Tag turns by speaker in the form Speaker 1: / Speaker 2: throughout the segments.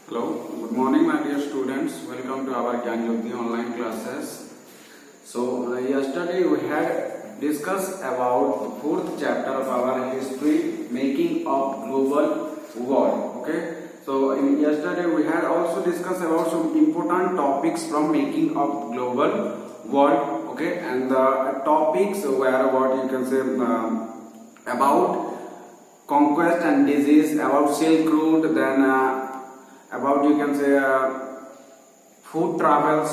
Speaker 1: Hello, good morning my dear students. Welcome to our Gyan Jyoti online classes. So yesterday we had discussed about the fourth chapter of our history, making of global world. Okay. So yesterday we had also discussed about some important topics from making of global world. Okay, and the topics were what you can say about conquest and disease, about Silk Route, then about you can say food travels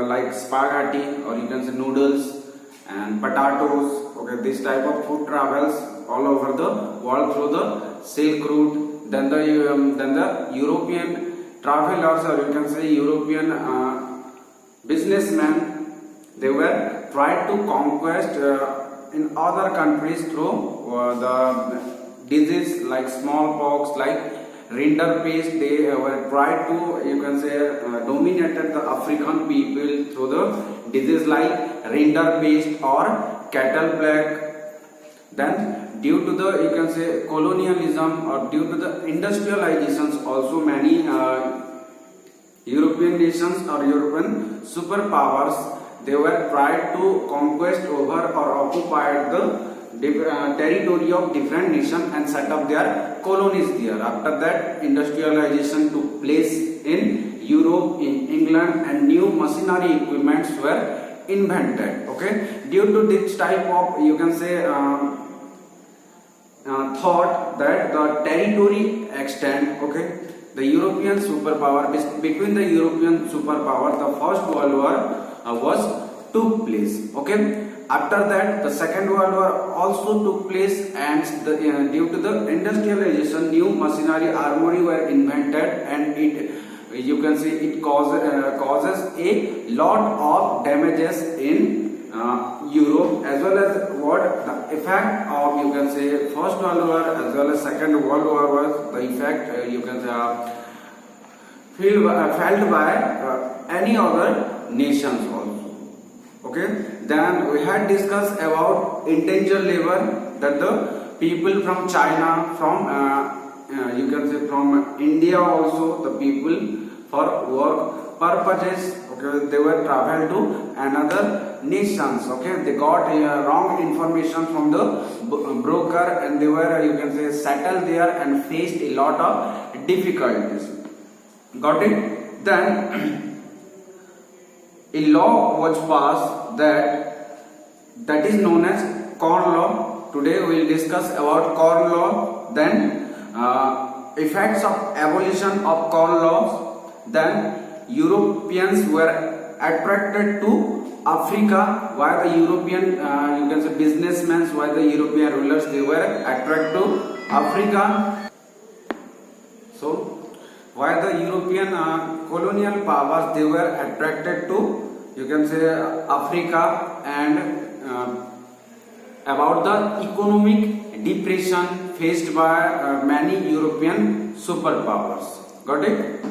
Speaker 1: like spaghetti or you can say noodles and potatoes. Okay, this type of food travels all over the world through the Silk Route. Then the European travelers or you can say European businessmen, they were tried to conquest in other countries through the disease like smallpox, like rinderpest. They were tried to you can say dominated the African people through the disease like rinderpest or cattle plague. Then due to the you can say colonialism or due to the industrializations, also many European nations or European superpowers, they were tried to conquest over or occupied the territory of different nations and set up their colonies there. After that, industrialization took place in Europe, in England, and new machinery equipments were invented. Okay, due to this type of you can say thought that the territory extent. Okay, the European superpower, between the European superpower, the First World War took place. Okay, after that the Second World War also took place, and due to the industrialization, new machinery, armory were invented, and it you can see it causes a lot of damages in Europe, as well as what the effect of you can say First World War as well as Second World War was the effect you can say felt by any other nations also. Okay, then we had discussed about indentured labor, that the people from China, from you can say from India also, the people for work purposes, okay, they were traveled to another nations. Okay, they got wrong information from the broker, and they were you can say settled there and faced a lot of difficulties. Got it? Then a law was passed that is known as Corn Law. Today we will discuss about Corn Law, then effects of abolition of Corn Laws. Then Europeans were attracted to Africa. Why the European you can say businessmen, why the European rulers, they were attracted to Africa. So why the European colonial powers, they were attracted to you can say Africa, and about the economic depression faced by many European superpowers. Got it?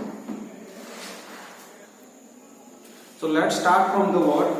Speaker 1: So let's start from the word.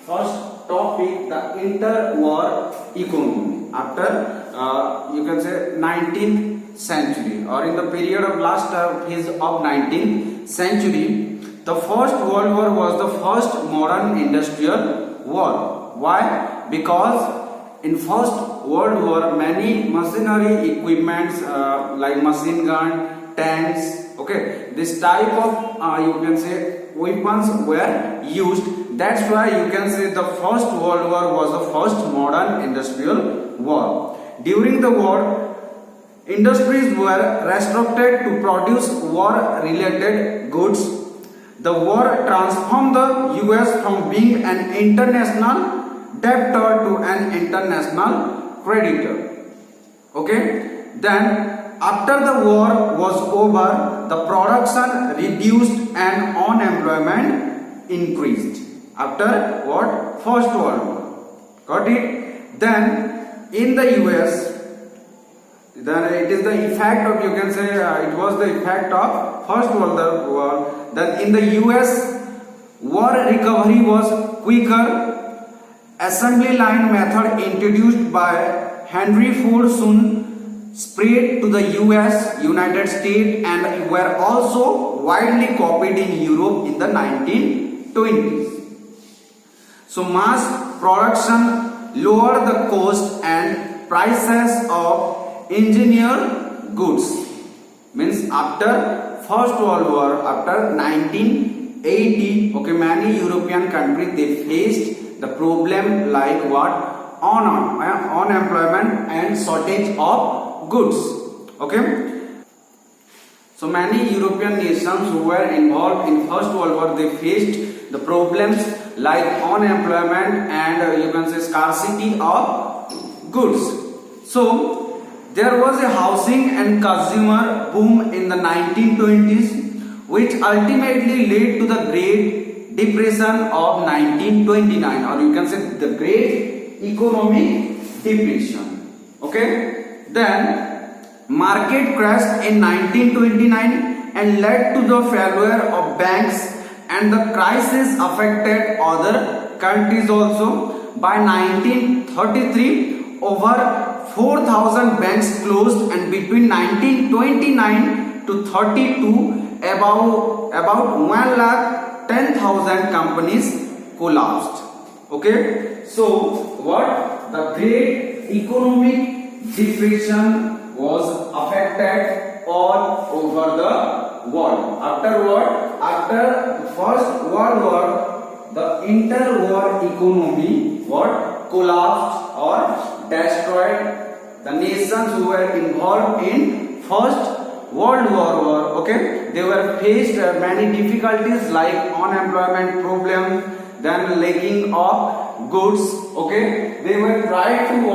Speaker 1: First topic, the interwar economy. After you can say 19th century, or in the period of last phase of 19th century, the First World War was the first modern industrial war. Why? Because in First World War many machinery equipments like machine gun, tanks, okay, this type of you can say weapons were used. That's why you can say the First World War was the first modern industrial war. During the war, industries were restricted to produce war-related goods. The war transformed the US from being an international debtor to an international creditor. Okay? Then after the war was over, the production reduced and unemployment increased. After what? First World War. Got it? Then in the US, then it is the effect of you can say it was the effect of First World War. Then in the US, war recovery was quicker. Assembly line method introduced by Henry Ford soon spread to the US, United States, and were also widely copied in Europe in the 1920s. So mass production lowered the cost and prices of engineered goods. Means after First World War, after 1980, okay, many European countries they faced the problem like what? Unemployment and shortage of goods. Okay. So many European nations who were involved in First World War they faced the problems like unemployment and you can say scarcity of goods. So there was a housing and consumer boom in the 1920s, which ultimately led to the Great Depression of 1929, or you can say the Great Economic Depression. Okay. Then market crashed in 1929 and led to the failure of banks, and the crisis affected other countries also. By 1933, over 4,000 banks closed, and between 1929 to 32, about 1,10,000 companies collapsed. Okay, so what? The Great Economic Depression was affected all over the world. After what? After the First World War, the inter-war economy what? Collapsed or destroyed. The nations who were involved in First World War, okay, they were faced many difficulties like unemployment problem, then lacking of goods. Okay, they were trying to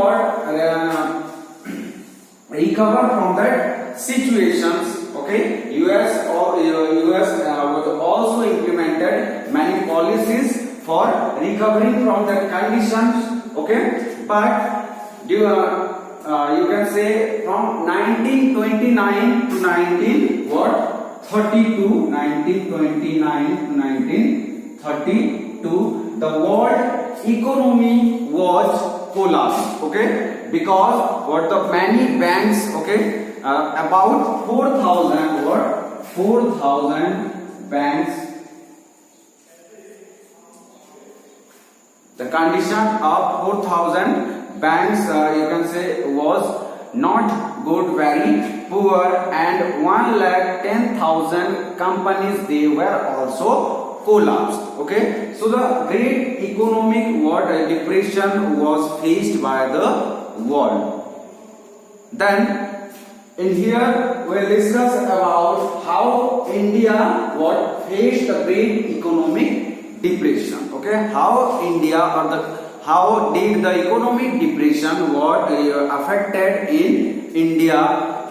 Speaker 1: recover from that situations. Okay, US was also implemented many policies for recovering from that conditions. Okay, but you can say from 1929 to 1929 to 1932, the world economy was collapsed. Okay, because what the many banks, okay, about 4,000 banks. The condition of 4,000 banks, you can say, was not good, very poor, and 1,10,000 companies they were also collapsed. Okay, so the Great Economic Depression was faced by the world. Then in here we will discuss about how India faced the Great Economic Depression. Okay, how how did the economic depression affected in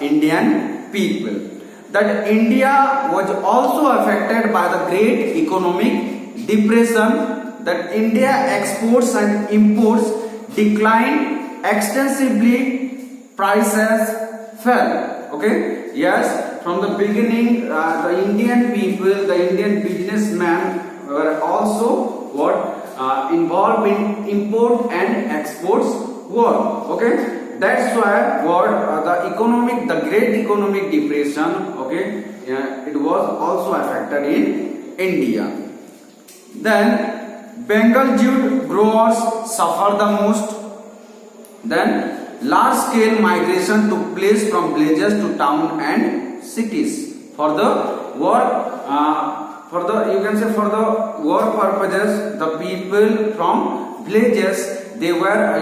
Speaker 1: Indian people? That India was also affected by the Great Economic Depression. That India exports and imports declined extensively, prices fell. Okay, yes, from the beginning the Indian people, the Indian businessmen were also involved in import and exports work. Okay, that's why the Great Economic Depression, okay, it was also affected in India. Then Bengal jute growers suffer the most. Then large scale migration took place from villages to town and cities for the work. For the work purposes, the people from villages they were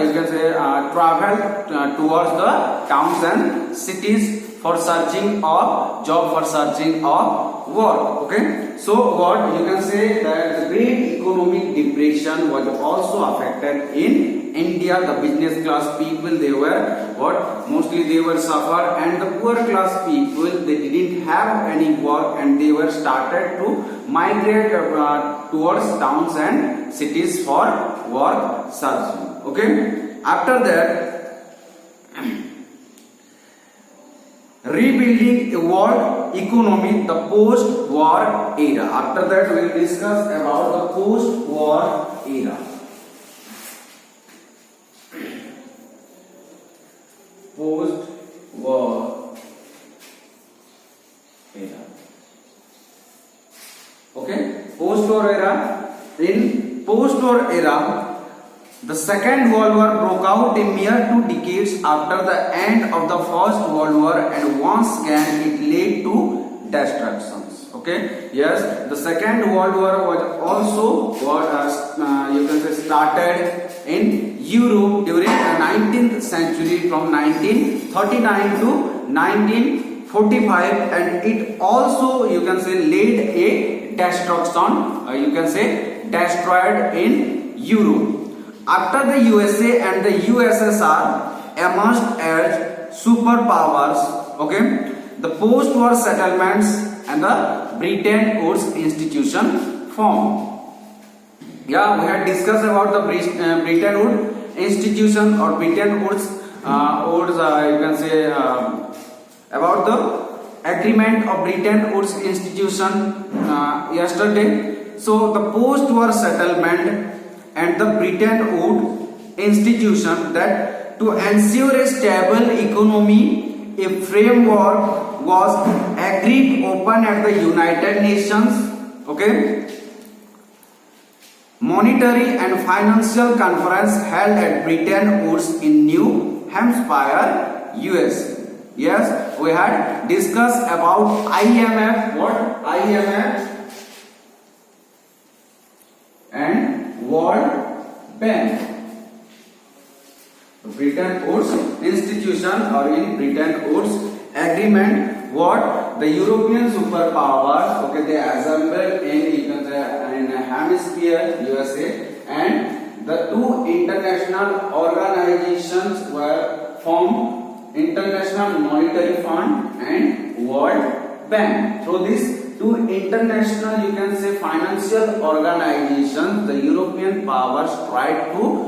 Speaker 1: traveled towards the towns and cities for searching of job, for searching of work. Okay, so you can say that the Great Economic Depression was also affected in India. The business class people they were mostly they were suffer, and the poor class people they didn't have any work, and they were started to migrate towards towns and cities for work searching. Okay, after that rebuilding a world economy, the post-war era. After that we will discuss about the post-war era. Post war era. Okay, post-war era. In post-war era, the Second World War broke out a mere 2 decades after the end of the First World War, and once again it led to destructions. Okay, yes, the Second World War was also you can say started in Europe during the 19th century from 1939 to 1945, and it also you can say laid a destruction, you can say destroyed in Europe. After the USA and the USSR emerged as superpowers, okay, the post-war settlements and the Bretton Woods institution formed. Yeah, we had discussed about the Bretton Woods institution or Bretton Woods, you can say about the agreement of Bretton Woods institution yesterday. So the post-war settlement and the Bretton Woods institution, that to ensure a stable economy, a framework was agreed open at the United Nations. Okay, monetary and financial conference held at Bretton Woods in New Hampshire, US. Yes, we had discussed about IMF, what IMF and World Bank. Bretton Woods institution or in Bretton Woods agreement, what the European superpowers, okay, they assembled in hemisphere USA, and the two international organizations were formed, International Monetary Fund and World Bank. So these two international, you can say, financial organizations, the European powers tried to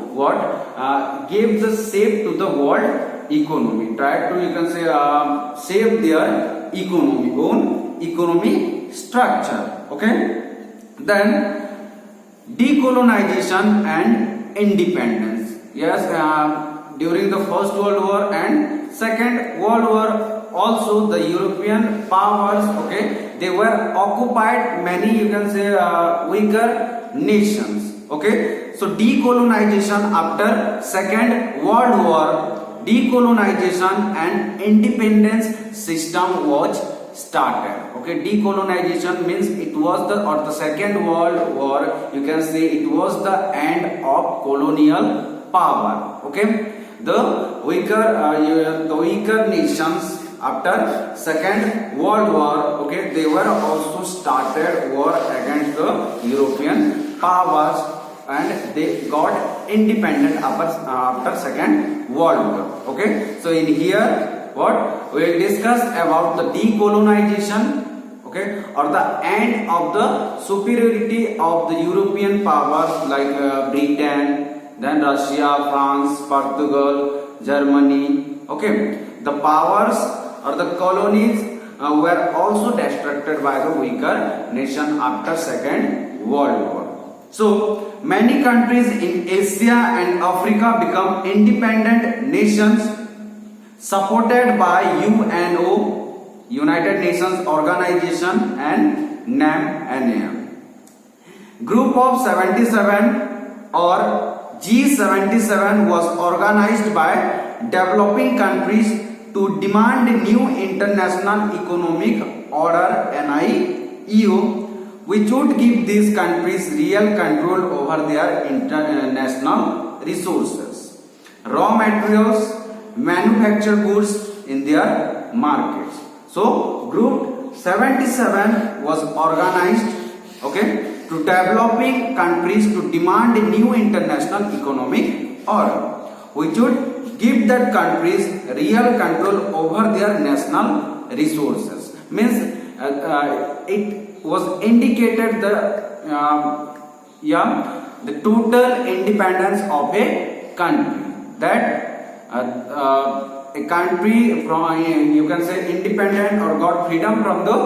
Speaker 1: give the shape to the world economy, tried to, you can say, shape their economy, own economy structure. Okay, then decolonization and independence. Yes, during the First World War and Second World War also, the European powers, okay, they were occupied many, you can say, weaker nations. Okay, so decolonization after Second World War, decolonization and independence system was started. Okay, decolonization means it was the Second World War, you can say it was the end of colonial power. Okay, the weaker nations after Second World War, okay, they were also started war against the European powers, and they got independent after Second World War. Okay, so in here what we will discuss about the decolonization, okay, or the end of the superiority of the European powers like Britain, then Russia, France, Portugal, Germany. Okay, the powers or the colonies were also destructed by the weaker nation after Second World War. So many countries in Asia and Africa become independent nations supported by UNO, United Nations Organization, and NAM. Group of 77 or G77 was organized by developing countries to demand new international economic order (NIEO), which would give these countries real control over their international resources, raw materials, manufactured goods in their markets. So Group 77 was organized, okay, to developing countries to demand a new international economic order, which would give that countries real control over their national resources. Means it was indicated the total independence of a country, that a country from, you can say, independent or got freedom from the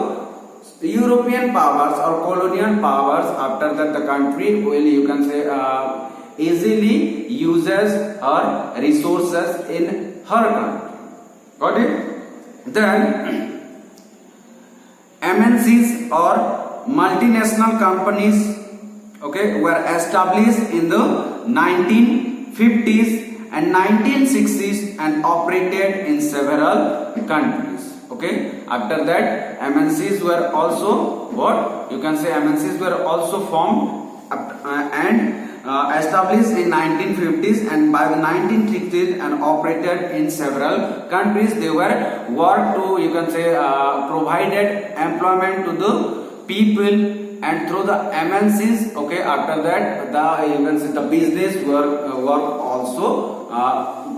Speaker 1: European powers or colonial powers. After that, the country will, you can say, easily uses her resources in her country. Got it? Then MNCs or multinational companies, okay, were established in the 1950s and 1960s and operated in several countries. Okay, after that MNCs were also what you can say MNCs were also formed and established in 1950s and by the 1960s and operated in several countries. They were work to you can say provided employment to the people, and through the MNCs, okay, after that the you can say the business work also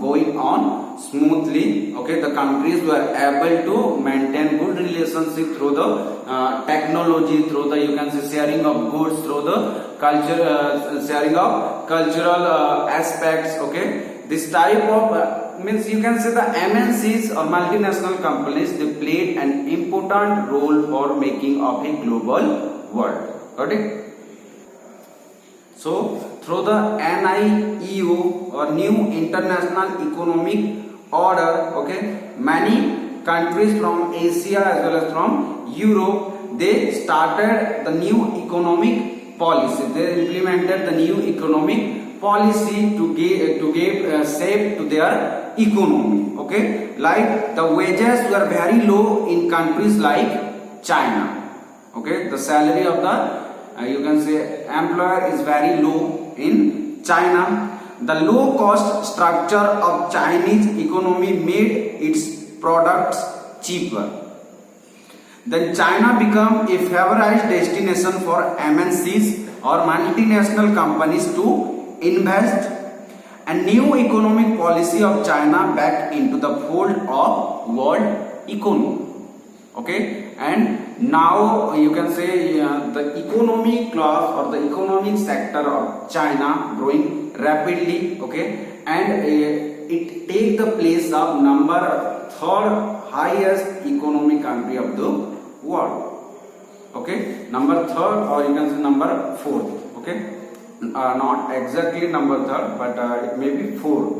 Speaker 1: going on smoothly. Okay, the countries were able to maintain good relationship through the technology, through the you can say sharing of goods, through the culture, sharing of cultural aspects. Okay, this type of means you can say the MNCs or multinational companies, they played an important role for making of a global world. Got it? So through the NIEO or New International Economic Order, okay, many countries from Asia as well as from Europe, they started the new economic policy. They implemented the new economic policy to give shape to their economy. Okay, like the wages were very low in countries like China. Okay, the salary of the you can say employer is very low in China. The low cost structure of Chinese economy made its products cheaper. Then China became a favored destination for MNCs or multinational companies to invest, and new economic policy of China back into the fold of world economy. Okay, and now you can say the economic class or the economic sector of China growing rapidly. Okay, and it take the place of number third highest economic country of the world. Okay, number third or you can say number fourth. Okay, not exactly number third, but it may be fourth.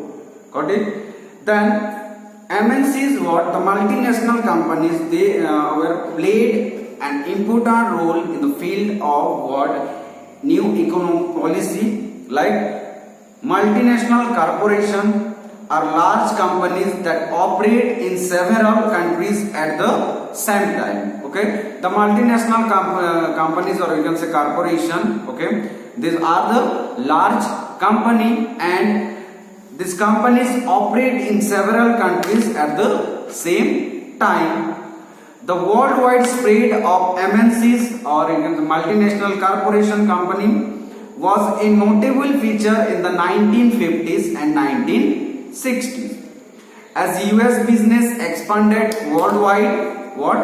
Speaker 1: Got it? Then MNCs, what the multinational companies, they were played an important role in the field of what new economic policy. Like multinational corporation are large companies that operate in several countries at the same time. Okay, the multinational companies or you can say corporation. Okay, these are the large company and these companies operate in several countries at the same time. The worldwide spread of MNCs or multinational corporation company was a notable feature in the 1950s and 1960s. As US business expanded worldwide, what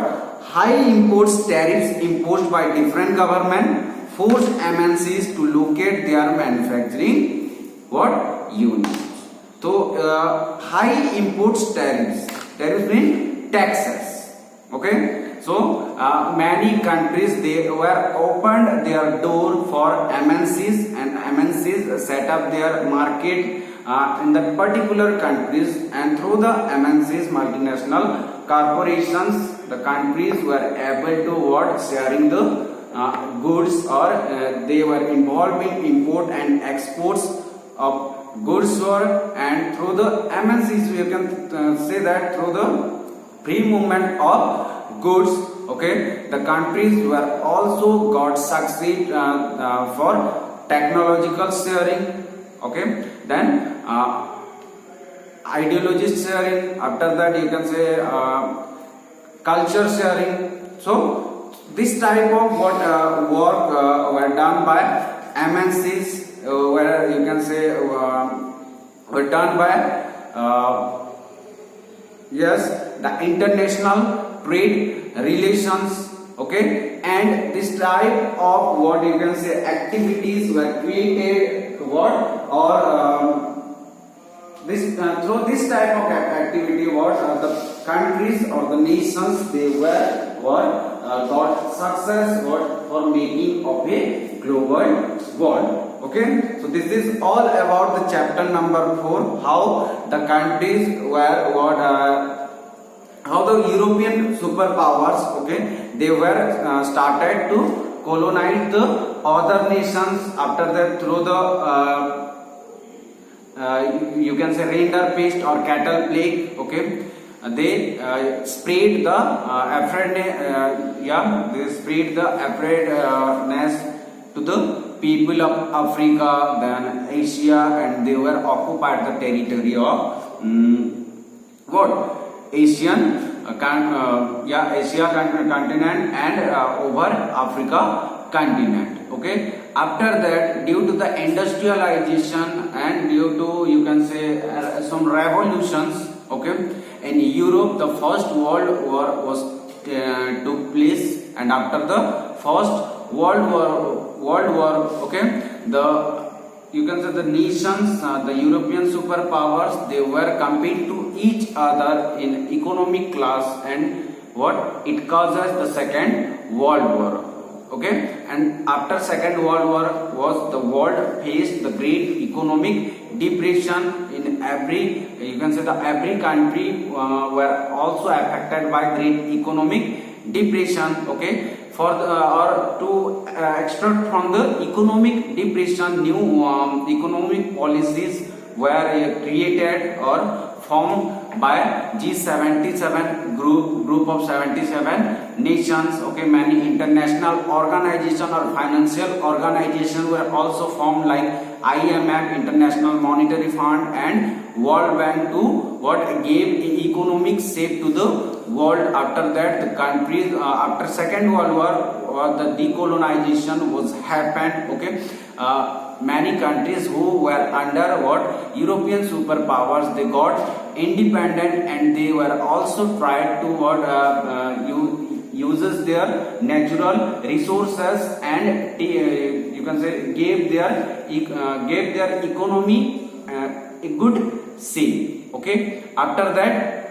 Speaker 1: high imports tariffs imposed by different government forced MNCs to locate their manufacturing what units. So high imports tariffs mean taxes. Okay, so many countries they were opened their door for MNCs, and MNCs set up their market in the particular countries, and through the MNCs, multinational corporations, the countries were able to what sharing the goods or they were involved in import and exports of goods and through the MNCs we can say that through the free movement of goods. Okay, the countries were also got succeed for technological sharing. Okay, then ideology sharing. After that you can say culture sharing. So this type of what work were done by MNCs. Where you can say were done by yes, the international trade relations. Okay, and this type of what you can say activities were created what or this through this type of activity what the countries or the nations they were what got success what for making of a global world. Okay, so this is all about the chapter number 4, how the countries were what how the European superpowers, okay, they were started to colonize the other nations after that through the you can say reindeer pest or cattle plague, okay. They spread the they spread the afraidness to the people of Africa, then Asia, and they were occupied the territory of what Asian Asia continent and over Africa continent. Okay. After that, due to the industrialization and due to you can say some revolutions, okay, in Europe the first world war was took place, and after the first world war, okay, the you can say the nations, the European superpowers, they were competing to each other in economic class, and what it causes the second world war. Okay, and after second world war was the world faced the great economic depression in every you can say the every country were also affected by great economic depression. Okay, for the, or to extract from the economic depression, new economic policies were created or formed by G77 group of 77 nations. Okay, many international organization or financial organization were also formed like IMF, International Monetary Fund, and World Bank to what gave economic shape to the world. After that, the countries after Second World War, the decolonization was happened. Okay, many countries who were under what European superpowers, they got independent, and they were also tried to what uses their natural resources, and you can say gave their economy a good shape. Okay, after that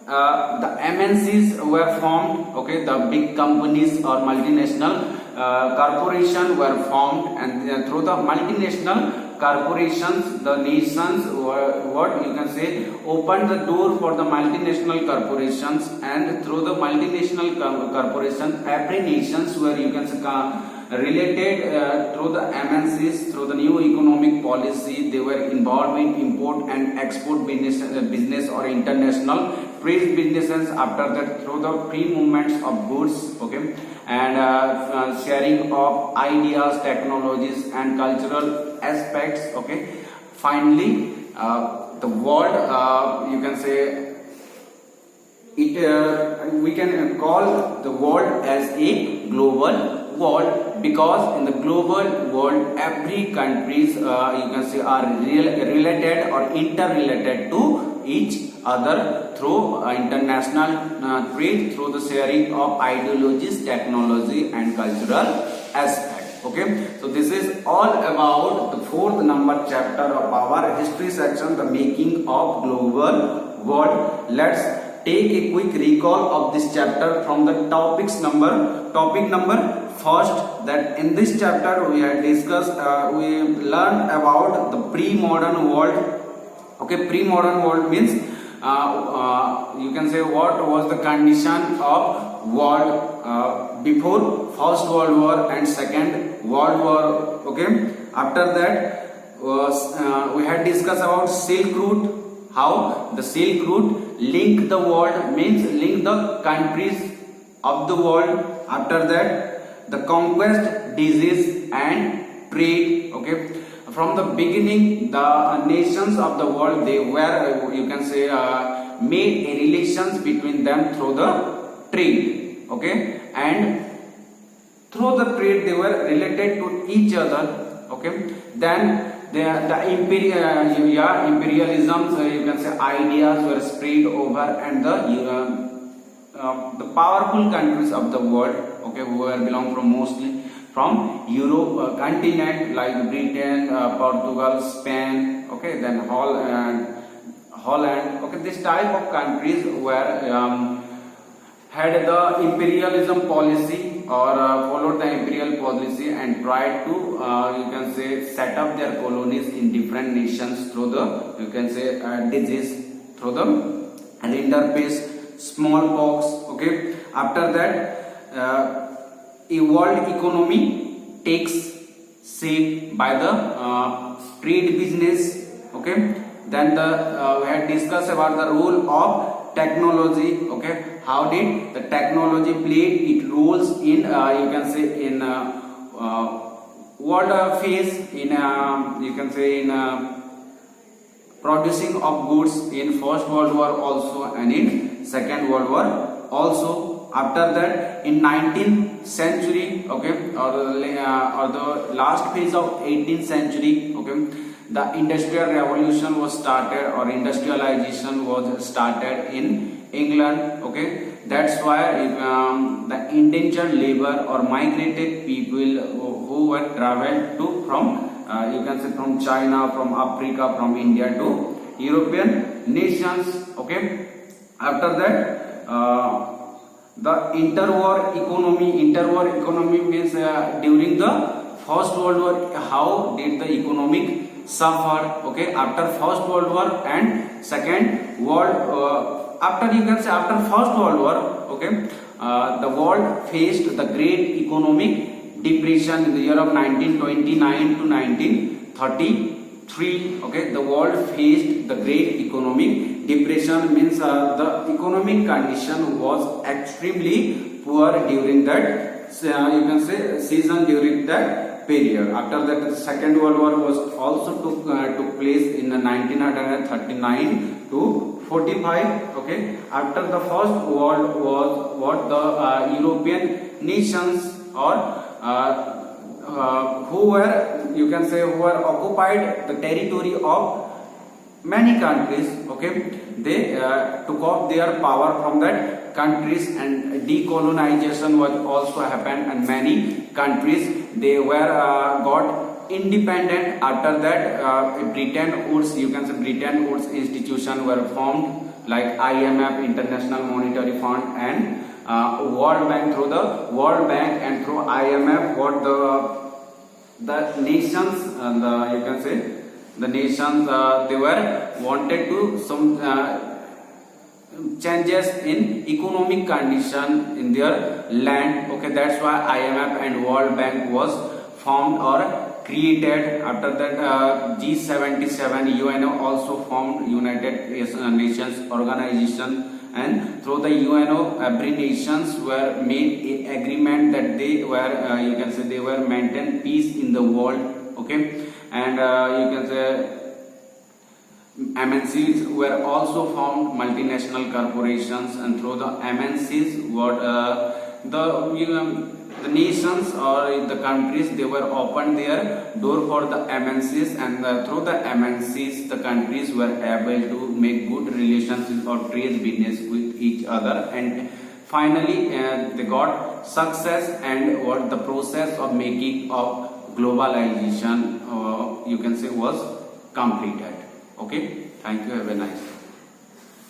Speaker 1: the MNCs were formed. Okay, the big companies or multinational corporation were formed, and through the multinational corporations, the nations were what you can say opened the door for the multinational corporations, and through the multinational corporations, every nations were you can say related through the MNCs, through the new economic policy. They were involved in import and export business or international trade businesses. After that, through the free movements of goods, okay, and sharing of ideas, technologies, and cultural aspects. Okay, finally, the world you can say it we can call the world as a global world, because in the global world every countries you can say are related or interrelated to each other through international trade, through the sharing of ideologies, technology, and cultural aspect. Okay, so this is all about the fourth number chapter of our history section, the making of global world. Let's take a quick recall of this chapter from the topic number first. That in this chapter we had discussed we learned about the pre-modern world. Okay, pre-modern world means you can say what was the condition of world before First World War and Second World War. Okay, after that was we had discussed about Silk Route, how the Silk Route link the world, means link the countries of the world. After that, the conquest, disease, and trade. Okay, from the beginning, the nations of the world, they were you can say made a relations between them through the trade. Okay, and through the trade they were related to each other. Okay, then the imperialism, you can say ideas were spread over, and the powerful countries of the world, okay, who were belong from mostly from Europe continent, like Britain, Portugal, Spain, okay, then Holland. Okay, this type of countries were had the imperialism policy or followed the imperial policy and tried to you can say set up their colonies in different nations through the you can say disease, through the reindeer pest, smallpox. Okay, after that a world economy takes shape by the trade business. Okay, then we had discussed about the role of technology. Okay, how did the technology played its roles in you can say in world phase in you can say in producing of goods in First World War also and in Second World War also. After that, in 19th century, okay, or the last phase of 18th century, okay, the industrial revolution was started, or industrialization was started in England. Okay, that's why the indentured labor or migrated people who were traveled to from you can say from China, from Africa, from India to European nations. Okay, after that the interwar economy means during the First World War, how did the economic suffer. Okay, after First World War and Second World after you can say after First World War, okay, the world faced the great economic depression in the year of 1929 to 1933. Okay, the world faced the great economic depression, means the economic condition was extremely poor during that you can say season, during that period. After that, the Second World War was also took place in 1939 to 45. Okay, after the First World War, what the European nations or who were you can say who were occupied the territory of many countries. Okay, they took off their power from that countries, and decolonization was also happened, and many countries they were got independent. After that Bretton Woods, you can say Bretton Woods institution were formed, like IMF, International Monetary Fund, and World Bank. Through the World Bank and through IMF, what the nations you can say the nations they were wanted to some changes in economic condition in their land. Okay, that's why IMF and World Bank was formed or created. After that G77, UNO also formed, United Nations Organization, and through the UNO every nations were made a agreement that they were you can say they were maintain peace in the world. Okay, and you can say MNCs were also formed, multinational corporations, and through the MNCs what the nations or the countries they were opened their door for the MNCs, and through the MNCs the countries were able to make good relations or trade business with each other, and finally they got success, and what the process of making of globalization you can say was completed. Okay, thank you, have a nice day.